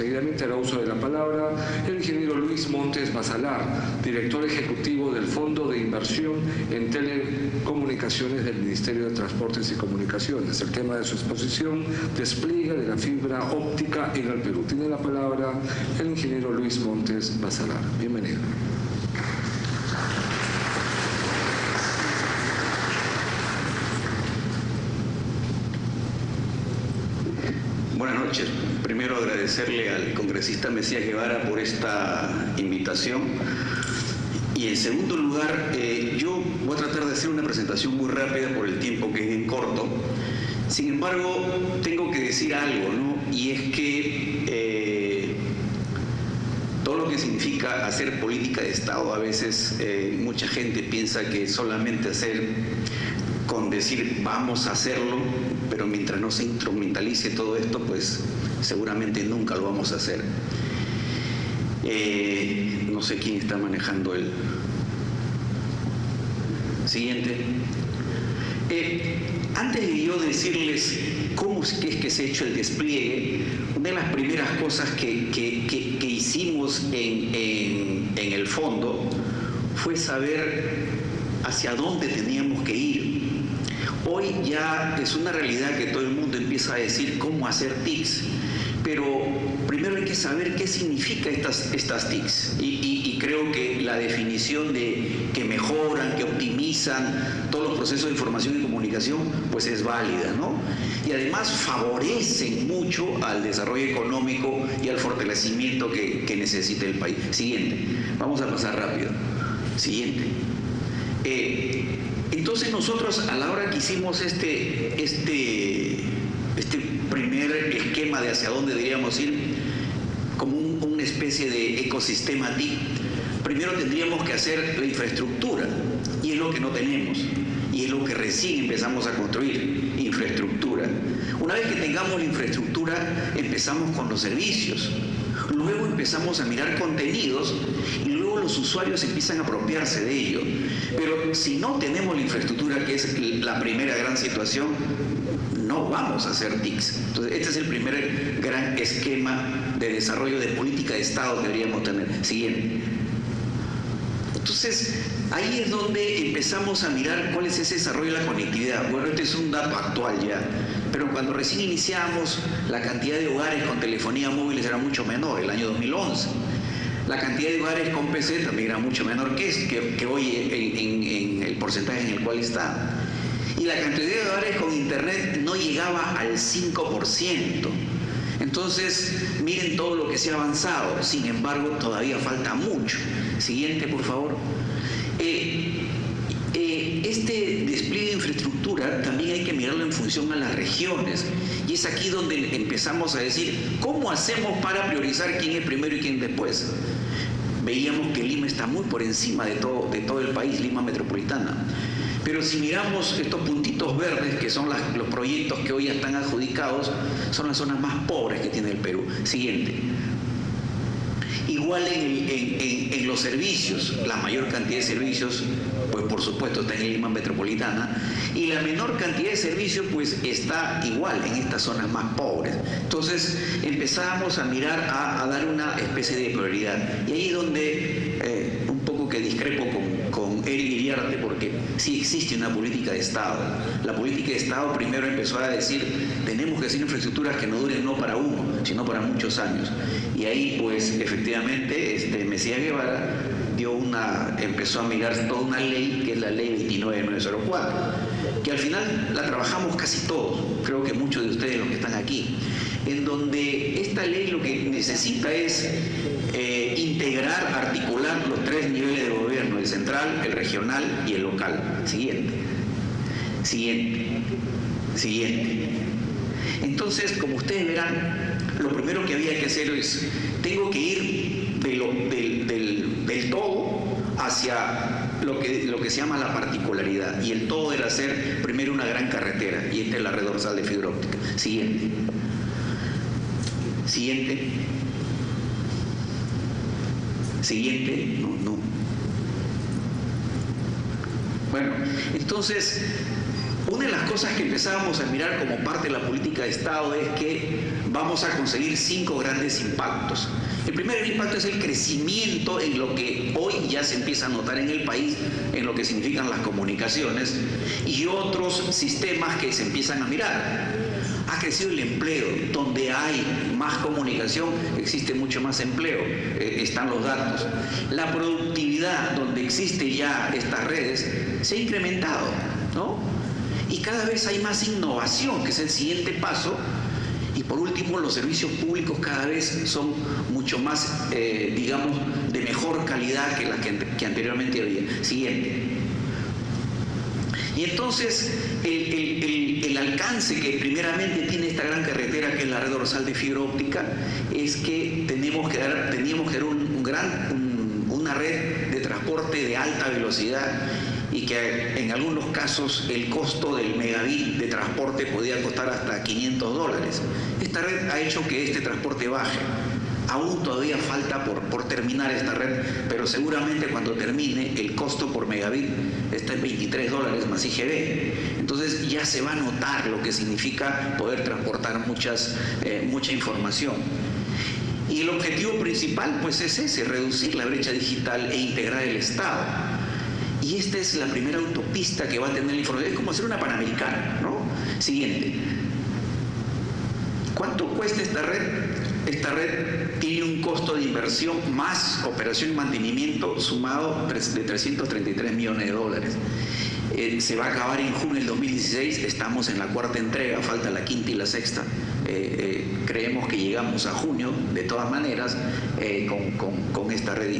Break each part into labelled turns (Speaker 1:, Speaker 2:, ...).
Speaker 1: Seguidamente hará uso de la palabra el ingeniero Luis Montes Basalar, director ejecutivo del Fondo de Inversión en Telecomunicaciones del Ministerio de Transportes y Comunicaciones. El tema de su exposición: despliegue de la fibra óptica en el Perú. Tiene la palabra el ingeniero Luis Montes Basalar. Bienvenido.
Speaker 2: Buenas noches. Primero agradecerle al congresista Mesías Guevara por esta invitación. Y en segundo lugar, yo voy a tratar de hacer una presentación muy rápida por el tiempo que es en corto. Sin embargo, tengo que decir algo, ¿no? Y es que todo lo que significa hacer política de Estado, a veces mucha gente piensa que solamente con decir vamos a hacerlo, pero mientras no se instrumentalice todo esto, pues seguramente nunca lo vamos a hacer. No sé quién está manejando el siguiente. Antes de yo decirles cómo es que se ha hecho el despliegue, una de las primeras cosas que hicimos en el fondo fue saber hacia dónde teníamos que ir. Hoy ya es una realidad que todo el mundo empieza a decir cómo hacer TICs, pero primero hay que saber qué significa estas TICs y creo que la definición de que mejoran, que optimizan todos los procesos de información y comunicación pues es válida, ¿no? Y además favorecen mucho al desarrollo económico y al fortalecimiento que necesita el país. Siguiente, vamos a pasar rápido. Siguiente. Entonces nosotros a la hora que hicimos este primer esquema de hacia dónde deberíamos ir, como una especie de ecosistema TIC, primero tendríamos que hacer la infraestructura, y es lo que no tenemos, y es lo que recién empezamos a construir, infraestructura. Una vez que tengamos la infraestructura, empezamos con los servicios. Luego empezamos a mirar contenidos y luego los usuarios empiezan a apropiarse de ello. Pero si no tenemos la infraestructura, que es la primera gran situación, no vamos a hacer TICs. Entonces, este es el primer gran esquema de desarrollo de política de Estado que deberíamos tener. Siguiente. Entonces, ahí es donde empezamos a mirar cuál es ese desarrollo de la conectividad. Bueno, este es un dato actual ya, pero cuando recién iniciamos, la cantidad de hogares con telefonía móvil era mucho menor, el año 2011. La cantidad de hogares con PC también era mucho menor que hoy en el porcentaje en el cual está. Y la cantidad de hogares con internet no llegaba al 5%. Entonces, miren todo lo que se ha avanzado. Sin embargo, todavía falta mucho. Siguiente, por favor. Este despliegue de infraestructura también hay que mirarlo en función a las regiones. Y es aquí donde empezamos a decir, ¿cómo hacemos para priorizar quién es primero y quién después? Veíamos que Lima está muy por encima de todo el país, Lima metropolitana. Pero si miramos estos puntitos verdes, que son los proyectos que hoy ya están adjudicados, son las zonas más pobres que tiene el Perú. Siguiente. Igual en los servicios, la mayor cantidad de servicios, pues por supuesto está en Lima metropolitana, y la menor cantidad de servicios pues está igual en estas zonas más pobres. Entonces empezamos a mirar a dar una especie de prioridad. Y ahí es donde un poco que discrepo con Eric Iriarte, porque sí existe una política de Estado. La política de Estado primero empezó a decir, tenemos que hacer infraestructuras que no duren no para uno, sino para muchos años. Y ahí pues efectivamente Mesías Guevara empezó a mirar toda una ley, que es la ley 29904, que al final la trabajamos casi todos, creo que muchos de ustedes los que están aquí, en donde esta ley lo que necesita es integrar, articular los tres niveles de gobierno, el central, el regional y el local. Siguiente. Entonces, como ustedes verán, lo primero que había que hacer es, tengo que ir del todo hacia lo que se llama la particularidad, y el todo era hacer primero una gran carretera, y esta es la red dorsal de fibra óptica. Siguiente. No. Bueno, entonces, una de las cosas que empezábamos a mirar como parte de la política de Estado es que vamos a conseguir 5 grandes impactos. El primer impacto es el crecimiento en lo que hoy ya se empieza a notar en el país, en lo que significan las comunicaciones y otros sistemas que se empiezan a mirar. Ha crecido el empleo, donde hay más comunicación existe mucho más empleo, están los datos. La productividad, donde existe ya estas redes, se ha incrementado, ¿no? Y cada vez hay más innovación, que es el siguiente paso. Y por último, los servicios públicos cada vez son mucho más, digamos, de mejor calidad que las que anteriormente había. Siguiente. Y entonces, el alcance que primeramente tiene esta gran carretera, que es la red dorsal de fibra óptica, es que teníamos que dar una red de transporte de alta velocidad y que en algunos casos el costo del megabit de transporte podía costar hasta $500. Esta red ha hecho que este transporte baje. Aún todavía falta por terminar esta red, pero seguramente cuando termine el costo por megabit está en $23 más IGB. Entonces ya se va a notar lo que significa poder transportar mucha información. Y el objetivo principal pues es ese, reducir la brecha digital e integrar el Estado. Y esta es la primera autopista que va a tener la información. Es como hacer una Panamericana, ¿no? Siguiente. ¿Cuánto cuesta esta red? Esta red tiene un costo de inversión más operación y mantenimiento sumado de $333 millones. Se va a acabar en junio del 2016, estamos en la 4ª entrega, falta la 5ª y la 6ª. Creemos que llegamos a junio, de todas maneras, con esta red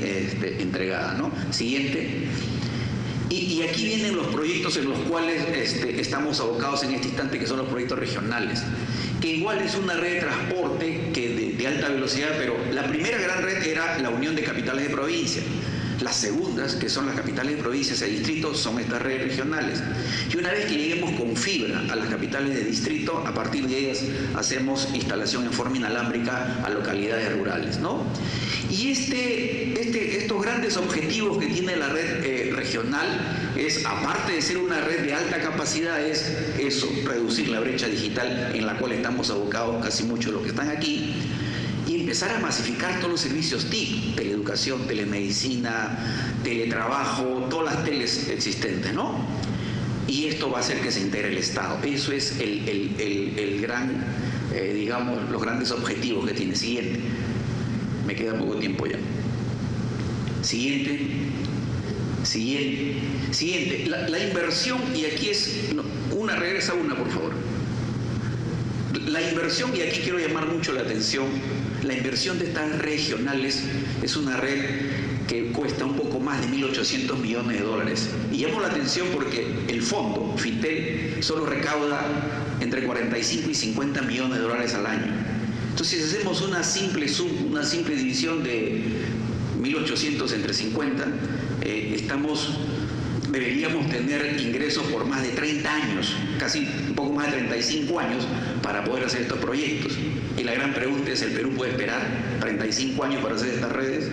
Speaker 2: entregada, ¿no? Siguiente. Y aquí vienen los proyectos en los cuales estamos abocados en este instante, que son los proyectos regionales, que igual es una red de transporte de alta velocidad, pero la primera gran red era la unión de capitales de provincia. Las segundas, que son las capitales de provincias y distritos, son estas redes regionales. Y una vez que lleguemos con fibra a las capitales de distrito, a partir de ellas hacemos instalación en forma inalámbrica a localidades rurales, ¿no? Y estos grandes objetivos que tiene la red regional es, aparte de ser una red de alta capacidad, es eso, reducir la brecha digital en la cual estamos abocados casi muchos de los que están aquí, y empezar a masificar todos los servicios TIC, teleeducación, telemedicina, teletrabajo, todas las teles existentes, ¿no? Y esto va a hacer que se integre el Estado. Eso es el gran, digamos, los grandes objetivos que tiene. Siguiente. Me queda poco tiempo ya. Siguiente. La inversión, y aquí es, regresa una, por favor. La inversión, y aquí quiero llamar mucho la atención, la inversión de estas regionales es una red que cuesta un poco más de $1.800 millones. Y llamo la atención porque el fondo, FITEL, solo recauda entre 45 y 50 millones de dólares al año. Entonces, si hacemos una simple división de 1.800 entre 50, deberíamos tener ingresos por más de 30 años, casi un poco más de 35 años, para poder hacer estos proyectos. Y la gran pregunta es, ¿el Perú puede esperar 35 años para hacer estas redes?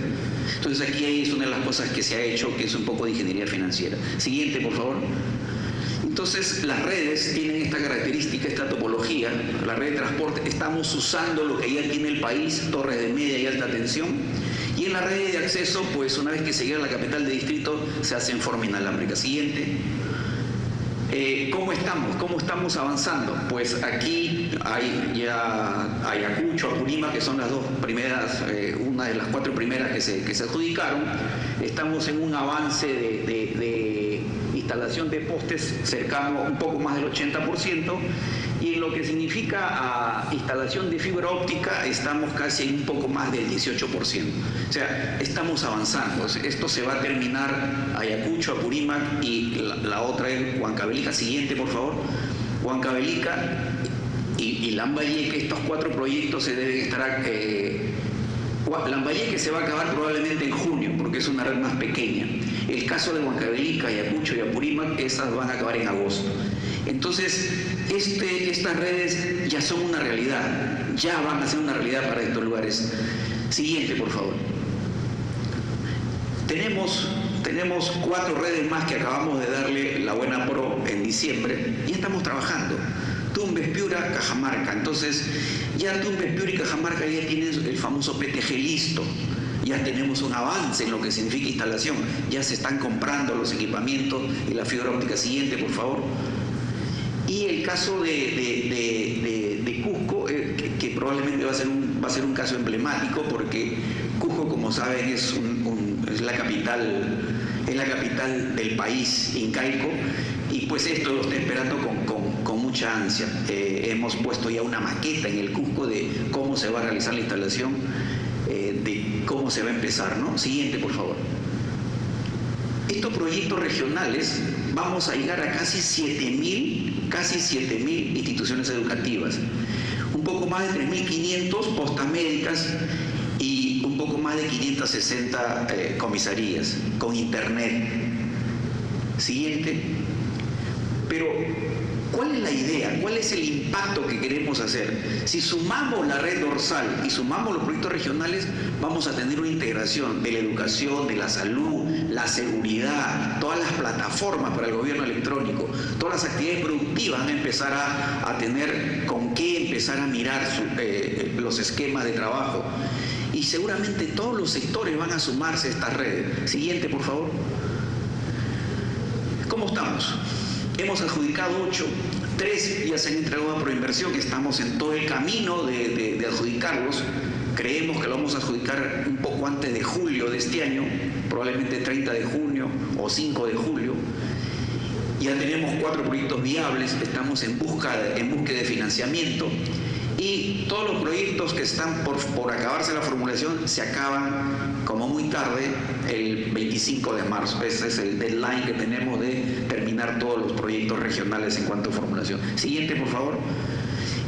Speaker 2: Entonces aquí es una de las cosas que se ha hecho, que es un poco de ingeniería financiera. Siguiente, por favor. Entonces, las redes tienen esta característica, esta topología. La red de transporte, estamos usando lo que ya tiene el país, torres de media y alta tensión. Y en la red de acceso, pues una vez que se llega a la capital de distrito, se hace en forma inalámbrica. Siguiente. ¿Cómo estamos? ¿Cómo estamos avanzando? Pues aquí hay ya Ayacucho, Apurímac, que son las dos primeras, una de las 4 primeras que se adjudicaron. Estamos en un avance de instalación de postes cercano un poco más del 80%, y en lo que significa a instalación de fibra óptica estamos casi en un poco más del 18%. O sea, estamos avanzando. Esto se va a terminar Ayacucho, Apurímac, y la otra es Huancavelica. Siguiente, por favor. Huancavelica y Lambayeque, estos 4 proyectos se deben estar... Lambayeque se va a acabar probablemente en junio, porque es una red más pequeña. El caso de Huancavelica, Ayacucho y Apurímac, esas van a acabar en agosto. Entonces, estas redes ya son una realidad, ya van a ser una realidad para estos lugares. Siguiente, por favor. Tenemos 4 redes más que acabamos de darle la buena pro en diciembre y estamos trabajando. Tumbes, Piura, Cajamarca. Entonces, ya Tumbes, Piura y Cajamarca ya tienen el famoso PTG listo. Ya tenemos un avance en lo que significa instalación. Ya se están comprando los equipamientos y la fibra óptica. Siguiente, por favor. Y el caso de Cusco, que probablemente va a ser un caso emblemático, porque Cusco, como saben, es la capital del país incaico, y pues esto lo está esperando con mucha ansia. Hemos puesto ya una maqueta en el Cusco de cómo se va a realizar la instalación, de cómo se va a empezar, ¿no? Siguiente, por favor. Estos proyectos regionales vamos a llegar a casi 7.000 instituciones educativas, un poco más de 3.500 postas médicas y un poco más de 560 comisarías con internet. Siguiente. Pero, ¿cuál es la idea? ¿Cuál es el impacto que queremos hacer? Si sumamos la red dorsal y sumamos los proyectos regionales, vamos a tener una integración de la educación, de la salud, la seguridad, todas las plataformas para el gobierno electrónico, todas las actividades productivas van a empezar a tener con qué empezar a mirar los esquemas de trabajo. Y seguramente todos los sectores van a sumarse a estas redes. Siguiente, por favor. ¿Cómo estamos? Hemos adjudicado 8, 3 ya se han entregado a Proinversión, que estamos en todo el camino de adjudicarlos. Creemos que lo vamos a adjudicar un poco antes de julio de este año, probablemente 30 de junio o 5 de julio. Ya tenemos 4 proyectos viables, estamos en búsqueda de financiamiento, y todos los proyectos que están por acabarse la formulación se acaban como muy tarde el 25 de marzo. Ese es el deadline que tenemos de terminar todos los proyectos regionales en cuanto a formulación. Siguiente, por favor.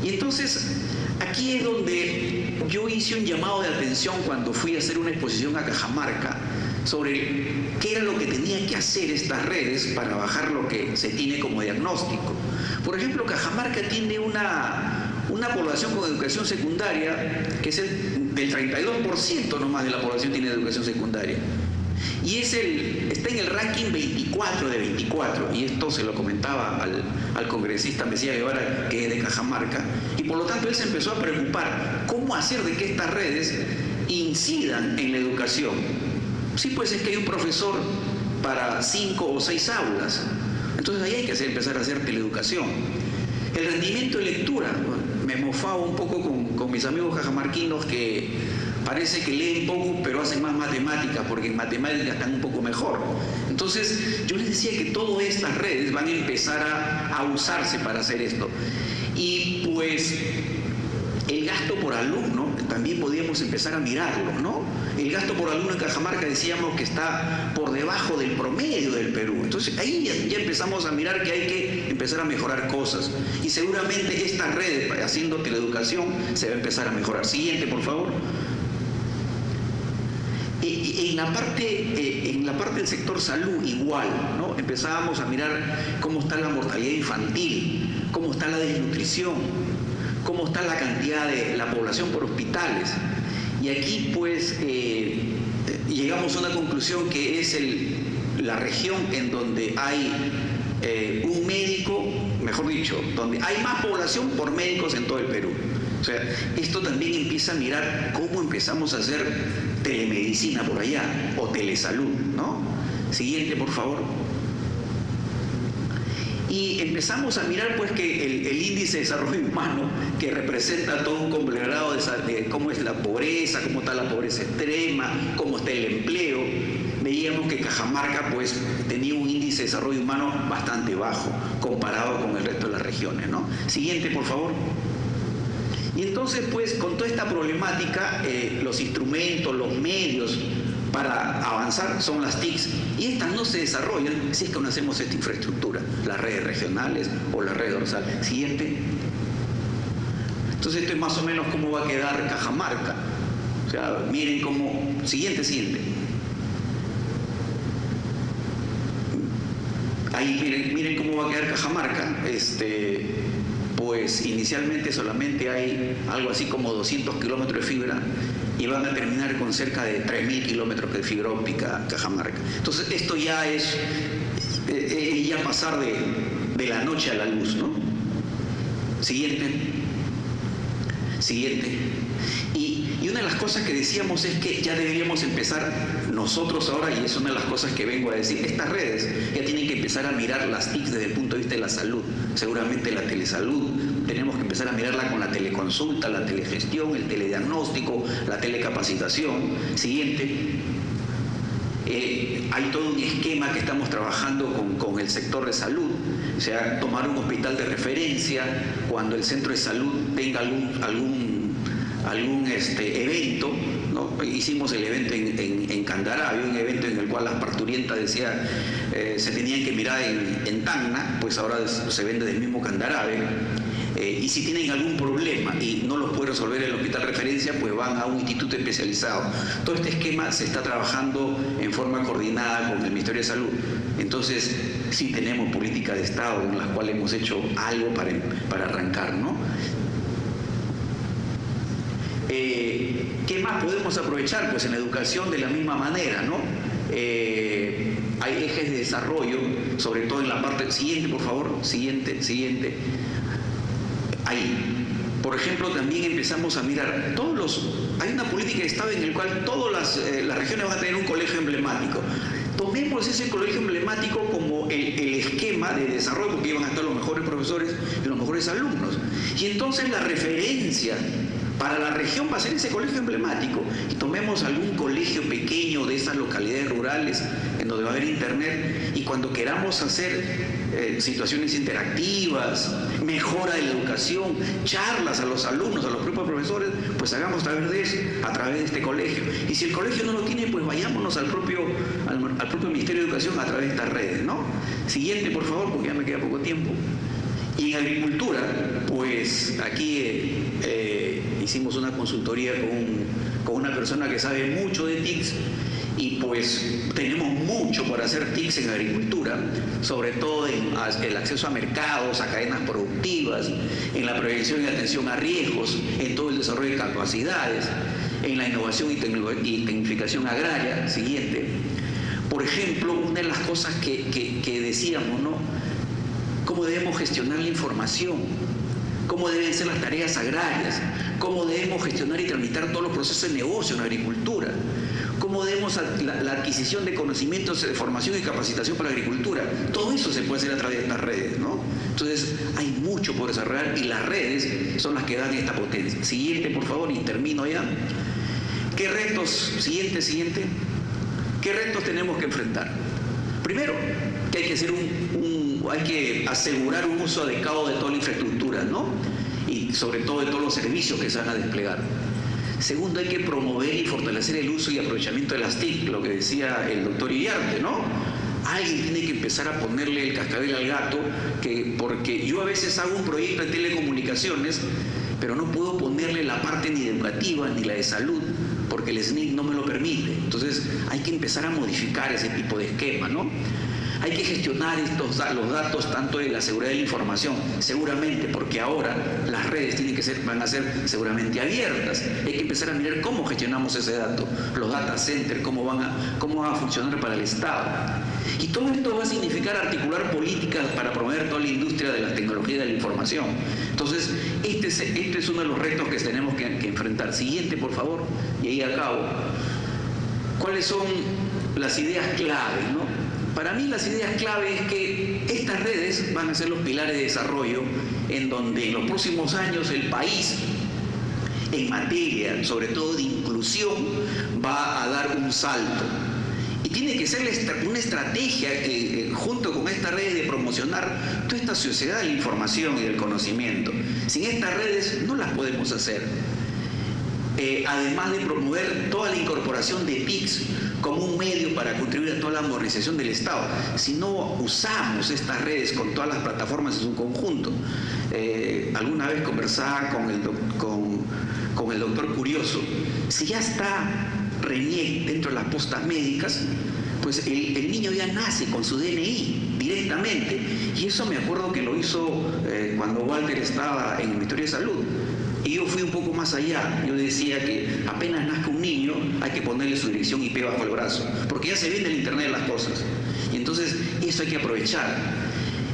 Speaker 2: Y entonces, aquí es donde yo hice un llamado de atención cuando fui a hacer una exposición a Cajamarca sobre qué era lo que tenía que hacer estas redes para bajar lo que se tiene como diagnóstico. Por ejemplo, Cajamarca tiene una población con educación secundaria que es del 32% nomás de la población tiene educación secundaria. Y está en el ranking 24 de 24, y esto se lo comentaba al congresista Mesías Guevara, que es de Cajamarca, y por lo tanto él se empezó a preocupar cómo hacer de que estas redes incidan en la educación. Sí, pues es que hay un profesor para 5 o 6 aulas, entonces ahí hay que empezar a hacer teleeducación. El rendimiento de lectura, me mofaba un poco con mis amigos cajamarquinos que parece que leen poco pero hacen más matemáticas, porque en matemáticas están un poco mejor. Entonces yo les decía que todas estas redes van a empezar a usarse para hacer esto. Y pues el gasto por alumno también podríamos empezar a mirarlo, ¿no? El gasto por alumno en Cajamarca decíamos que está por debajo del promedio del Perú. Entonces ahí ya empezamos a mirar que hay que empezar a mejorar cosas. Y seguramente estas redes, haciendo teleeducación, se va a empezar a mejorar. Siguiente, por favor. En la parte del sector salud igual, ¿no? Empezábamos a mirar cómo está la mortalidad infantil, cómo está la desnutrición, cómo está la cantidad de la población por hospitales. Y aquí pues llegamos a una conclusión que es la región en donde hay un médico, mejor dicho, donde hay más población por médicos en todo el Perú. O sea, esto también empieza a mirar cómo empezamos a hacer telemedicina por allá, o telesalud, ¿no? Siguiente, por favor. Y empezamos a mirar pues que el índice de desarrollo humano, que representa todo un conglomerado de cómo es la pobreza, cómo está la pobreza extrema, cómo está el empleo, veíamos que Cajamarca pues tenía un índice de desarrollo humano bastante bajo comparado con el resto de las regiones, ¿no? Siguiente, por favor. Y entonces pues con toda esta problemática, los instrumentos, los medios para avanzar son las TICs, y estas no se desarrollan si es que no hacemos esta infraestructura, las redes regionales o la red dorsal. Siguiente. Entonces esto es más o menos cómo va a quedar Cajamarca. O sea, miren cómo... Siguiente. Ahí miren cómo va a quedar Cajamarca. Pues inicialmente solamente hay algo así como 200 kilómetros de fibra, y van a terminar con cerca de 3.000 kilómetros de fibra óptica Cajamarca. Entonces esto ya es ya pasar de la noche a la luz, ¿no? Siguiente. Y una de las cosas que decíamos es que ya deberíamos empezar nosotros ahora, y es una de las cosas que vengo a decir, estas redes ya tienen que empezar a mirar las TICs desde el punto de vista de la salud. Seguramente la telesalud, tenemos que empezar a mirarla con la teleconsulta, la telegestión, el telediagnóstico, la telecapacitación. Siguiente. Hay todo un esquema que estamos trabajando con el sector de salud, o sea, tomar un hospital de referencia cuando el centro de salud tenga algún evento, ¿no? Hicimos el evento en Candarave, un evento en el cual las parturientas decían se tenían que mirar en Tacna, pues ahora se vende del mismo Candarave. Y si tienen algún problema y no los puede resolver el hospital referencia, pues van a un instituto especializado. Todo este esquema se está trabajando en forma coordinada con el Ministerio de Salud. Entonces, sí tenemos políticas de Estado en las cuales hemos hecho algo para arrancar, ¿no? ¿Qué más podemos aprovechar? Pues en la educación de la misma manera, ¿no? Hay ejes de desarrollo, sobre todo en la parte... Siguiente, por favor. Siguiente. Ahí. Por ejemplo, también empezamos a mirar hay una política de Estado en la cual todas las regiones van a tener un colegio emblemático. Tomemos ese colegio emblemático como el esquema de desarrollo, porque iban a estar los mejores profesores y los mejores alumnos. Y entonces la referencia para la región va a ser ese colegio emblemático. Y tomemos algún colegio pequeño de esas localidades rurales en donde va a haber internet, y cuando queramos hacer situaciones interactivas, mejora de la educación, charlas a los alumnos, a los propios profesores, pues hagamos a través de este colegio. Y si el colegio no lo tiene, pues vayámonos al propio Ministerio de Educación a través de estas redes, ¿no? Siguiente, por favor, porque ya me queda poco tiempo. Y en agricultura, pues aquí hicimos una consultoría con una persona que sabe mucho de TICs, y pues tenemos mucho por hacer TICs en agricultura, sobre todo en el acceso a mercados, a cadenas productivas, en la prevención y atención a riesgos, en todo el desarrollo de capacidades, en la innovación y tecnificación agraria. Siguiente. Por ejemplo, una de las cosas que decíamos, ¿no? ¿Cómo debemos gestionar la información? ¿Cómo deben ser las tareas agrarias? ¿Cómo debemos gestionar y tramitar todos los procesos de negocio en agricultura? ¿Cómo debemos la adquisición de conocimientos de formación y capacitación para la agricultura? Todo eso se puede hacer a través de estas redes, ¿no? Entonces, hay mucho por desarrollar, y las redes son las que dan esta potencia. Siguiente, por favor, y termino ya. ¿Qué retos? Siguiente. ¿Qué retos tenemos que enfrentar? Primero, que hay que hacer hay que asegurar un uso adecuado de toda la infraestructura, ¿no? Y sobre todo de todos los servicios que se van a desplegar. Segundo, hay que promover y fortalecer el uso y aprovechamiento de las TIC, lo que decía el doctor Iriarte, ¿no? Alguien tiene que empezar a ponerle el cascabel al gato, porque yo a veces hago un proyecto de telecomunicaciones, pero no puedo ponerle la parte ni educativa ni la de salud, porque el SNIC no me lo permite. Entonces hay que empezar a modificar ese tipo de esquema, ¿no? Hay que gestionar los datos tanto de la seguridad de la información, seguramente, porque ahora las redes van a ser seguramente abiertas. Hay que empezar a mirar cómo gestionamos ese dato, los data centers, cómo van a funcionar para el Estado. Y todo esto va a significar articular políticas para promover toda la industria de las tecnologías de la información. Entonces, este es uno de los retos que tenemos que enfrentar. Siguiente, por favor, y ahí acabo. ¿Cuáles son las ideas claves, no? Para mí las ideas clave es que estas redes van a ser los pilares de desarrollo en donde en los próximos años el país, en materia sobre todo de inclusión, va a dar un salto. Y tiene que ser una estrategia junto con estas redes de promocionar toda esta sociedad de la información y del conocimiento. Sin estas redes no las podemos hacer. Además de promover toda la incorporación de TICs como un medio para contribuir a toda la modernización del Estado. Si no usamos estas redes con todas las plataformas en su conjunto, alguna vez conversaba con el doctor Curioso, si ya está RENIEC dentro de las postas médicas, pues el niño ya nace con su DNI directamente, y eso me acuerdo que lo hizo cuando Walter estaba en el Ministerio de Salud. Y yo fui un poco más allá. Yo decía que apenas nazca un niño hay que ponerle su dirección IP bajo el brazo, porque ya se ve en el internet las cosas. Y entonces eso hay que aprovechar.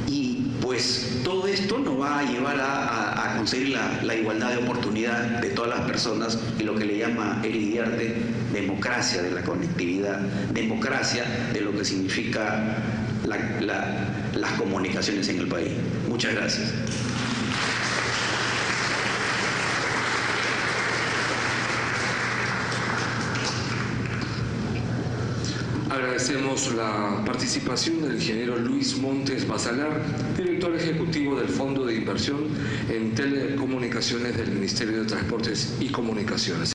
Speaker 2: Y pues todo esto nos va a llevar a conseguir la igualdad de oportunidad de todas las personas y lo que le llama Eric Diarte democracia de la conectividad, democracia de lo que significa las comunicaciones en el país. Muchas gracias.
Speaker 1: Agradecemos la participación del ingeniero Luis Montes Basalar, director ejecutivo del Fondo de Inversión en Telecomunicaciones del Ministerio de Transportes y Comunicaciones.